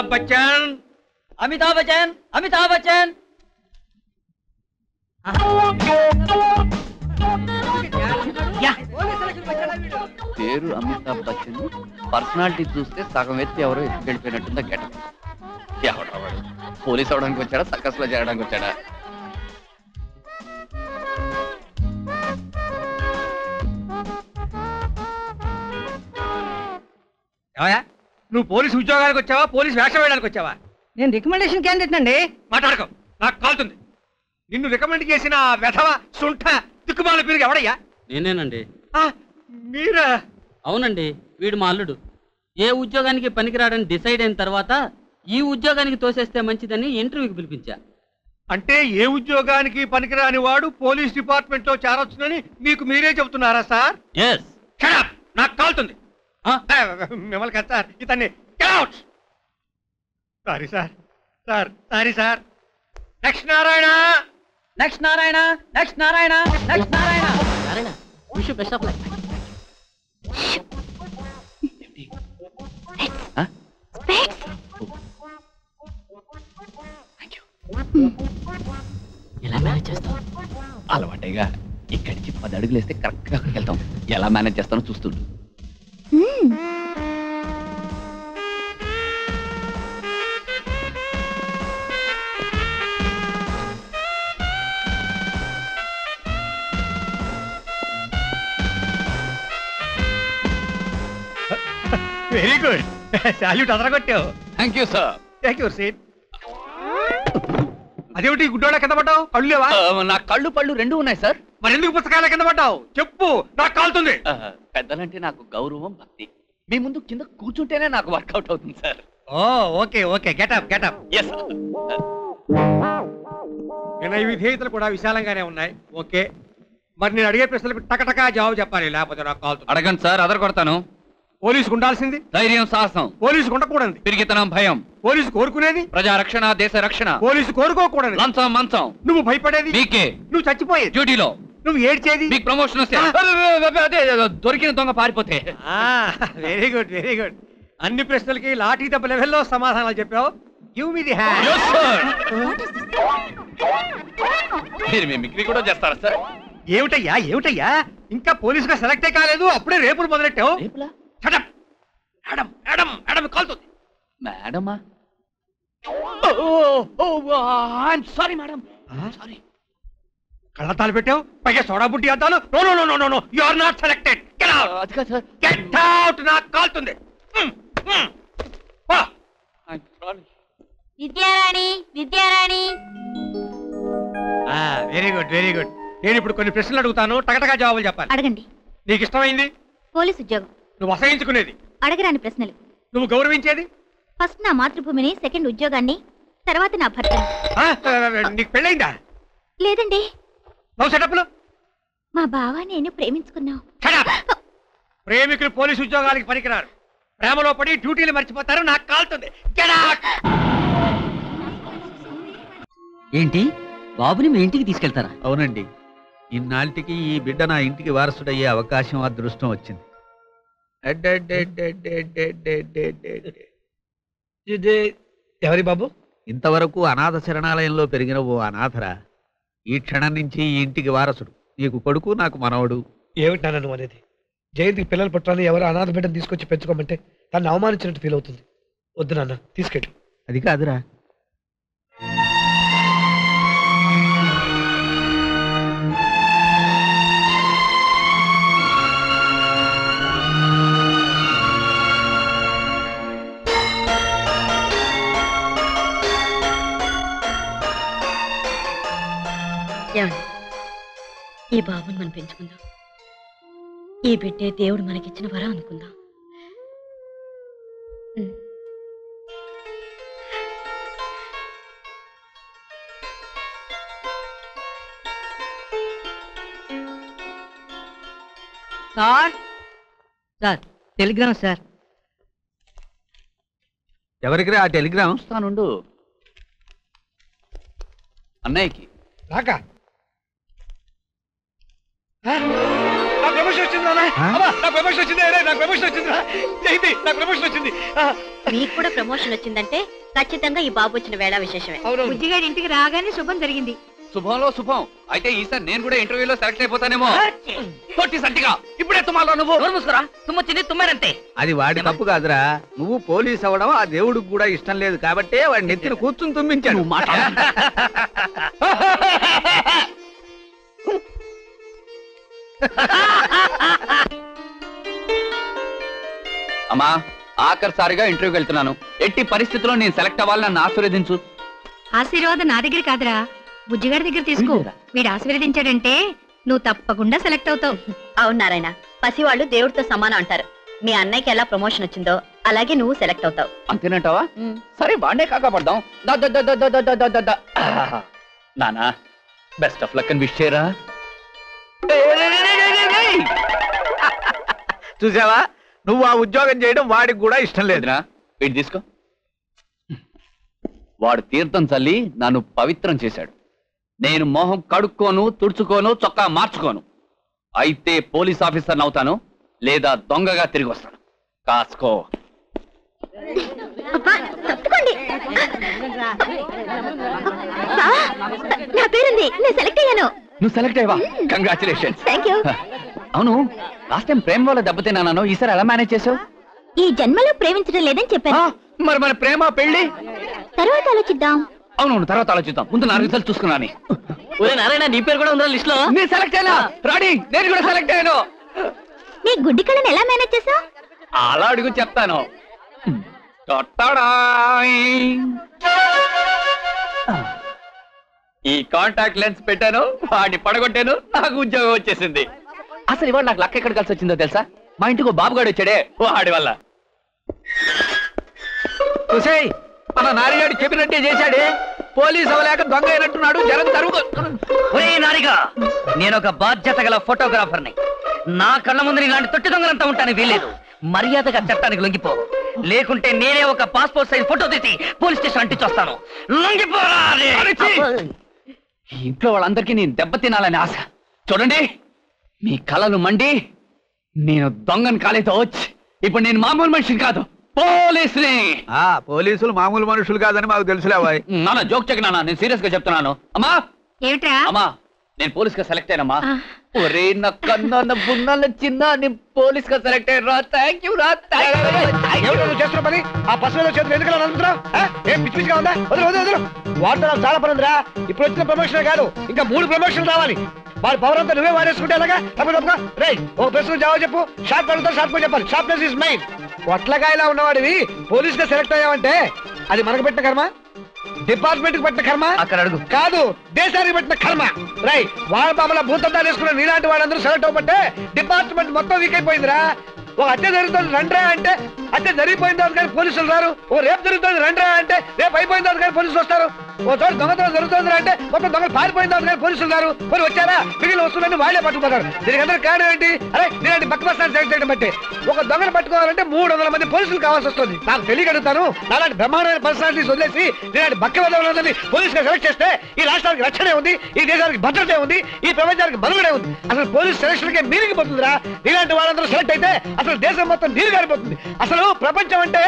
అమితాబ్ బచ్చన్, అమితాబ్ బచ్చన్, అమితాబ్ బచ్చన్. పేరు అమితాబ్ బచ్చన్, పర్సనాలిటీ చూస్తే సగం ఎత్తి ఎవరో ఎత్తి వెళ్ళిపోయినట్టుందా గెటప్. ఎవడవాడు పోలీస్ అవడానికి వచ్చాడా, సర్కస్ లో చేరడానికి వచ్చాడా? నువ్వు పోలీసు ఉద్యోగానికి వచ్చావా, పోలీసు వేషం వేయడానికి వచ్చావా? నేను రికమెండేషన్ క్యాండిడేట్ అండి. మాట్లాడుకో, నాకు కాలుతుంది. నిన్ను రికమెండ్ చేసిన వెధవ సుంఠ దిక్కుమాల పేరు ఎవడయ్యా? నేనేనండి. మీరా? అవునండి, వీడు మా అల్లుడు. ఏ ఉద్యోగానికి పనికిరాడని డిసైడ్ అయిన తర్వాత ఈ ఉద్యోగానికి తోసేస్తే మంచిదని ఇంటర్వ్యూకి పిలిపించా. అంటే ఏ ఉద్యోగానికి పనికిరాని వాడు పోలీస్ డిపార్ట్మెంట్ లో చేరొచ్చునని మీకు మీరే చెబుతున్నారా సార్? ఎస్. నాకు కాలుతుంది. మిమ్మల్ని కదా సార్, ఇతన్ని sorry sir. Sorry sir. Next Narayana, next Narayana, next Narayana, next Narayana. Narayana, wish you best of luck. ఎలా మేనేజ్ చేస్తావు? అలవాటేగా. ఇక్కడి నుంచి 10 అడుగులు వేస్తే కరెక్ట్ గా అక్కడికి వెళ్తాం. ఎలా మేనేజ్ చేస్తానో చూస్తుండు. Very good. సాల్యూట్ అదరగొట్టావు. Thank you sir. Thank you seat. అదేమిటి గుడ్డోళ్ళ కింద పడ్డావు? కళ్ళు లేవా? నా కళ్ళు పళ్ళు రెండు ఉన్నాయి సార్. మరి ఎందుకు పుస్తకాల కింద పడ్డావు? చెప్పు, నాకు కాలుతుంది. పెద్దలంటే నాకు గౌరవం, భక్తి. మీ ముందు కింద కూర్చుంటేనే నాకు వర్కౌట్ అవుతుంది sir. Okay okay, get up get up. Yes sir. వినయ విధేయతలు కూడా విశాలంగానే ఉన్నాయి. ఓకే, మరి నేను అడిగే ప్రశ్నలకు టకటకా జవాబు చెప్పాలి, లేకపోతే నాకు కాలుతుంది. అడగండి సార్, అదర కొడతాను. పోలీసుకు ఉండాల్సింది ధైర్యం, సాహసం. పోలీసుకు ఉండకూడదు పిరిగితనం, భయం. పోలీసు కోరుకునేది ప్రజా రక్షణ, దేశ రక్షణ. పోలీసు కోరుకోకూడదు లంచం, మంచం. నువ్వు భయపడేది మీకే. నువ్వు చచ్చిపోయేది డ్యూటీలో. నువ్వు ఏడ్చేది మీకు ప్రమోషన్ వస్తే. అదే దొరికిన దొంగ పారిపోతే. Very good very good. అన్ని ప్రశ్నలకి లాఠీ దెబ్బ లెవెల్లో సమాధానాలు చెప్పావు. Give me the hand. మీరు మిమిక్రీ కూడా చేస్తారా సార్? ఏమిటయ్యా ఏమిటయ్యా, ఇంకా పోలీసుగా సెలెక్టే కాలేదు, అప్పుడే రేపులు మొదలెట్టావు. మేడం మేడం మేడం కాలుతుంది. మేడమా? Sorry madam, sorry. కళ్ళతాలు పెట్టావు, పైగా సోడా బుట్టి అద్దాలు. No no no no no, you are not selected. Get out. నాకు కాలుతుంది. Vidyarani, Vidyarani. Very good very good. నేను ఇప్పుడు కొన్ని ప్రశ్నలు అడుగుతాను, టకటకా జవాబులు చెప్పాలి. అడగండి. నీకు ఇష్టమైంది? పోలీస్ ఉద్యోగం. నువ్వు అసహించుకునేది? అడగరాని ప్రశ్నలు. నువ్వు గౌరవించేది? ఫస్ట్ నా మాతృభూమిని, సెకండ్ ఉద్యోగాన్ని, తర్వాత నా భర్తని. నీకు పెళ్ళైందా? లేదండి. లవ్ సెటప్లు? మా బావ నేను ప్రేమించుకున్నాం. ప్రేమికులు పోలీసు ఉద్యోగాలకి పనికిరారు. ప్రేమలో పడి డ్యూటీలు మర్చిపోతారు. నాకు కాలుతుంది. ఏంటి, బాబుని మీ ఇంటికి తీసుకెళ్తారా? అవునండి, ఇన్నాళ్ళకి ఈ బిడ్డ నా ఇంటికి వారసుడయ్యే అవకాశం, అదృష్టం వచ్చింది. ఎవరి బాబు? ఇంతవరకు అనాథ శరణాలయంలో పెరిగిన ఓ అనాథరా, ఈ క్షణం నుంచి ఈ ఇంటికి వారసుడు. నీకు కొడుకు, నాకు మనవడు. ఏమిటి నాన్న నువ్వు అనేది? జయంతికి పిల్లలు పుట్టాలని ఎవరు అనాథ బిడ్డను తీసుకొచ్చి పెంచుకోమంటే తను అవమానించినట్టు ఫీల్ అవుతుంది. వద్దు నాన్న, తీసుకెళ్ళు. అది కాదురా, ఈ బాబుని మనం పెంచుకుందాం. ఈ బిడ్డే దేవుడు మనకిచ్చిన వరం అనుకుందాం. Sir sir, Telegram sir. ఎవరికి ఆ టెలిగ్రామ్? వస్తానుండు. అన్నయ్యకి. నాకా? నాకు ప్రమోషన్ వచ్చింది నాన్న. అమ్మా నాకు ప్రమోషన్ వచ్చింది. నాకు ప్రమోషన్ వచ్చింది. జయంతి నాకు ప్రమోషన్ వచ్చింది. మీకు కూడా ప్రమోషన్ వచ్చిందంటే ఖచ్చితంగా ఈ బాబు వచ్చిన వేళ విశేషమే. బుజ్జిగాడి ఇంటికి రాగానే శుభం జరిగింది. శుభంలో శుభం. అయితే ఈసారి నేను కూడా ఇంటర్వ్యూలో సెలెక్ట్ అయిపోతానేమో. తొట్టి సంటిగా ఇప్పుడే తుమ్మాలో నువ్వు మూసుకురా, తుమ్మొచ్చింది తుమ్మారంతే. అది వాడి తప్పు కాదురా, నువ్వు పోలీస్ అవ్వడం ఆ దేవుడికి కూడా ఇష్టం లేదు కాబట్టే వాడి నెత్తిన కూర్చుని తుమ్మించాడు. అమ్మా ఆఖరిసారిగా ఇంటర్వ్యూకి వెళ్తున్నాను. ఎట్టి పరిస్థితుల్లో నేను సెలెక్ట్ అవ్వాలని నన్ను ఆశీర్వదించు. ఆశీర్వాదం నా దగ్గర కాదురా, బుజ్జిగాడి దగ్గర తీసుకో. వీడు ఆశీర్వదించాడంటే నువ్వు తప్పకుండా సెలెక్ట్ అవుతావు. అవును నారాయణ, పసివాళ్ళు దేవుడితో సమానం అంటారు. మీ అన్నయ్యకి ఎలా ప్రమోషన్ వచ్చిందో అలాగే నువ్వు సెలెక్ట్ అవుతావు. అంతేనంటావా? సరే బాండే కాకపడదాం. నానా బెస్ట్ ఆఫ్ లక్ అని విష్ చేయరా. చూసావా, నువ్వు ఆ ఉద్యోగం చేయడం వాడికి కూడా ఇష్టం లేదురా. వీటి తీసుకో. వాడు తీర్థం చల్లి నన్ను పవిత్రం చేశాడు. నేను మొహం కడుక్కోను, తుడుచుకోను, చొక్కా మార్చుకోను. అయితే పోలీస్ ఆఫీసర్ అవుతాను, లేదా దొంగగా తిరిగి వస్తాను. కాసుకో. నా పేరుంది, నేను సెలెక్ట్ అయ్యాను. నువ్వు సెలెక్ట్ అయ్యవా? కంగ్రాచులేషన్స్. Thank you. అవును, లాస్ట్ టైం ప్రేమ వల్ల దెబ్బతిన్నాను, ఈసారి ఎలా మేనేజ్ చేసావు? ఈ జన్మలో ప్రేమించడం లేదని చెప్పాను. మరి మన ప్రేమ పెళ్లి తర్వాత ఆలోచిద్దాం. అవునవును, తర్వాత ఆలోచిద్దాం. ముందు నా రిజల్ట్ చూసుకున్నాను. నారాయణ నీ పేరు కూడా ఉందా లిస్ట్ లో? నేను సెలెక్ట్ అయ్యా రాడి, నేను కూడా సెలెక్ట్ అయ్యాను. నీ గుడ్డి కళ్ళని ఎలా మేనేజ్ చేసావు? అలా అడుగు చెప్తాను. ఈ కాంటాక్ట్ లెన్స్ పెట్టాను, వాడిని పడగొట్టాను, నాకు ఉద్యోగం వచ్చేసింది. అసలు ఇవాళ నాకు లక్ ఎక్కడ కలిసి వచ్చిందో తెలుసా? మా ఇంటికి బాబుగాడు వచ్చాడే, వాడి వల్ల. చూసేయ్, మన నారిగాడు చెప్పినట్టే చేశాడే. పోలీస్ అవ్వలేక దొంగ అయినట్టున్నాడు. జనం తరుగు. ఒరే నారిగా, నేను ఒక బాధ్యత గల ఫోటోగ్రాఫర్ని. నా కళ్ళ ముందు ఇలాంటి తొట్టి దొంగలంతా ఉంటాను వీల్లేదు. మర్యాదగా చట్టానికి లొంగిపో, లేకుంటే నేనే ఒక పాస్పోర్ట్ సైజ్ ఫోటో తీసి పోలీస్ స్టేషన్ అంటించొస్తాను. లొంగిపోరా. ఇంట్లో వాళ్ళందరికీ నేను దెబ్బ తినాలని ఆశ. చూడండి, మీ కళలు మండి నేను దొంగను కాలేతో వచ్చి ఇప్పుడు నేను మామూలు మనిషిని కాదు, పోలీసుని. పోలీసులు మామూలు మనుషులు కాదని మాకు తెలుసులేవాయ్. నాన్న జోక్ చెక్ నాన్న, నేను సీరియస్ గా చెప్తున్నాను. అమ్మా ఏమిట్రా? అమ్మా, నేను పోలీస్ గా సెలెక్ట్ అయ్యానమ్మా. ఒరే నా కన్నా బున్నాల చిన్న, నేను పోలీస్ గా సెలెక్ట్ అయ్యారా. థ్యాంక్ యూ రా. చేస్తున్న పని ఆ పశువుల చేతులు ఎందుకు అనుకుంటున్నావు? ఏం పిచ్చి పిచ్చిగా ఉందా? వదిలు వదిలు వదిలు. వాటితో నాకు చాలా పని ఉందిరా. ఇప్పుడు వచ్చిన ప్రమోషన్ కాదు, ఇంకా 3 ప్రమోషన్లు రావాలి. వాళ్ళ పవర్ అంతా నువ్వే వాడేసుకుంటే ఎలాగా? తప్పగా రే, ఒక ప్రశ్న జవాబు చెప్పు. షార్ట్ అడుగుతా, షార్ట్ చెప్పాలి. Sharpness is mine. పొట్లకాయలా ఉన్నవాడివి పోలీస్ గా సెలెక్ట్ అయ్యావంటే అది మనకు పెట్టిన కర్మ, డిపార్ట్మెంట్ కి పెట్టిన కర్మ అక్కడ అడుగు. కాదు, దేశానికి పెట్టిన కర్మ. రై, వాళ్ళ బాబల భూతంతా వేసుకున్న నీలాంటి వాళ్ళందరూ సెలెక్ట్ అవ్వబట్టే డిపార్ట్మెంట్ మొత్తం వీక్ అయిపోయిందిరా. ఒక హత్య జరుగుతుంది రండ్రా అంటే హత్య జరిగిపోయిన తర్వాత కానీ పోలీసులు రారు. ఓ రేపు జరుగుతుంది రండ్రా అంటే రేపు అయిపోయిన తర్వాత కానీ పోలీసులు వస్తారు. ఓ చోట దొంగతనం జరుగుతుంది అంటే మొత్తం దొంగలు పారిపోయిన తర్వాత కానీ పోలీసులు రారు. మరి వచ్చారా, మిగిలిన వస్తువులన్నీ వాళ్ళే పట్టుకుపోతారు. దీనికి అందరూ కారణం ఏంటి? అరే, నేనంటే బక్క బస్తాన్ని సెలెక్ట్ చేయడం బట్టి ఒక దొంగను పట్టుకోవాలంటే 300 మంది పోలీసులు కావాల్సి వస్తుంది. నాకు తెలియగలుగుతాను. అలాంటి బ్రహ్మాండమైన పర్సనాలిటీస్ వదిలేసి నేనంటే బక్క వదలని పోలీసుగా సెలెక్ట్ చేస్తే ఈ రాష్ట్రానికి రక్షణ ఉంది, ఈ దేశానికి భద్రత ఉంది, ఈ ప్రపంచానికి మనుగడే ఉంది. అసలు పోలీస్ సెలక్షన్ కే మీనింగ్ పోతుందిరా. ఇలాంటి వాళ్ళందరూ సెలెక్ట్ అయితే అసలు దేశం మొత్తం నీరు గారిపోతుంది. అసలు ప్రపంచం అంటే